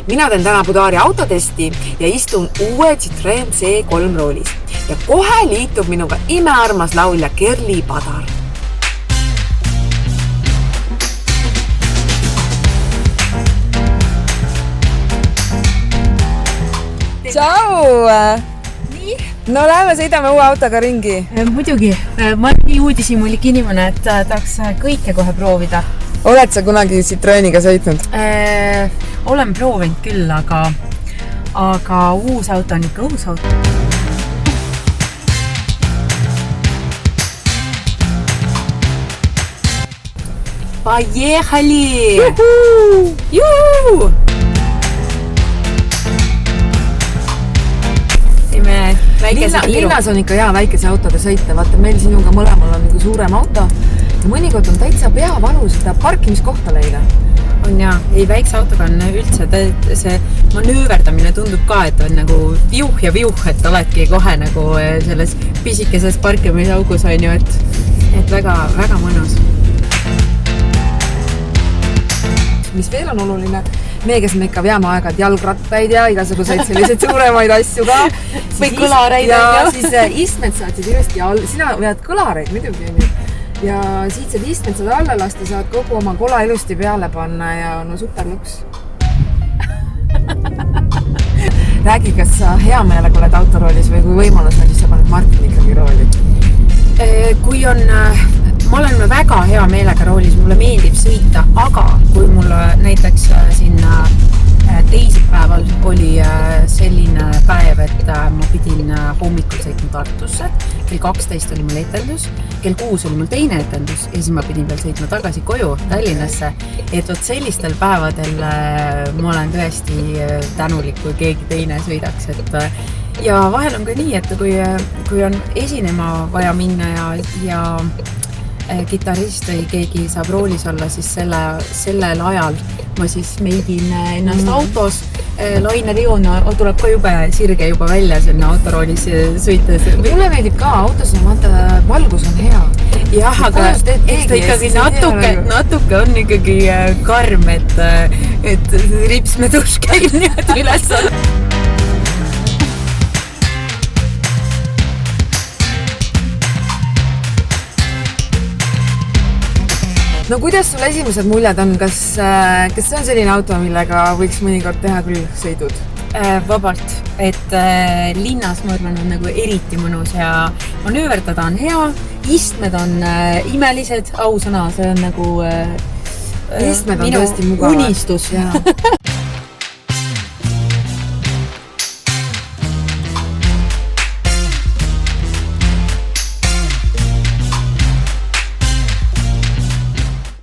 Mina teen täna Budaari autotesti ja istun uue Citroen C3 roolis. Ja kohe liitub minuga imearmas laulja Kerli Padar. Tšau! Nii? No lähme sõidame uue autoga ringi. Muidugi. Ma olen nii uudishimulik inimene, et tahaks kõike kohe proovida. Oled sa kunagi Citroeniga sõitnud? Olen proovinud küll, aga uus auto on ikka uus auto. Поехали! Juhu! Teeme väikese kiiru. Linnas on ikka hea väikese autode sõita. Vaata, meil sinuga mõlemal on nagu suurem auto. Ja mõnikord on täitsa peavalu seda parkimiskohta leida. On ja, ei väikse autoga on üldse see manööverdamine tundub ka, et on nagu viuh, et oledki kohe nagu selles pisikeses parkimisaugus on ju, et väga, väga mõnus. Mis veel on oluline? Meie, kes me ikka veame aega jalgrattaid ja igasuguseid selliseid suuremaid asju ka. Või kõlareid. Ja siis istmed saatsid ilusti sina vead kõlareid muidugi on ju. Ja siit saad istmed saad alla lasta, saad kogu oma kola ilusti peale panna ja no super luks. Räägi, kas sa hea meelega oled autoroolis või kui võimalus on, siis sa paned Martin ikkagi rooli? Kui on... Ma olen väga hea meelega roolis, mulle meeldib sõita, aga kui mul näiteks siin teisipäeval oli selline päev, et ma pidin hommikul sõitma Tartusse, kell 12 oli mul etendus, kell 6 oli mul teine etendus ja siis ma pidin veel sõitma tagasi koju Tallinnasse, et võt sellistel päevadel ma olen tõesti tänulik, kui keegi teine sõidaks, ja vahel on ka nii, et kui on esinema vaja minna ja kitarrist või keegi saab roolis olla, siis sellel ajal ma siis meigin ennast autos. Laine Riuna tuleb ka jube sirge juba välja sinna autoroolis sõites. Mulle meeldib ka autos, vaata valgus on hea. Jah, aga ikkagi natuke on ikkagi karm, et ripsmeduš käib nii üles on. No kuidas sul esimesed muljed on? Kas see on selline auto, millega võiks mõnikord teha küll sõidud? Vabalt, et linnas ma arvan on nagu eriti mõnus ja manööverdada on hea, istmed on imelised, ausõna, see on nagu istmed on minu tõesti mugavad. Unistus.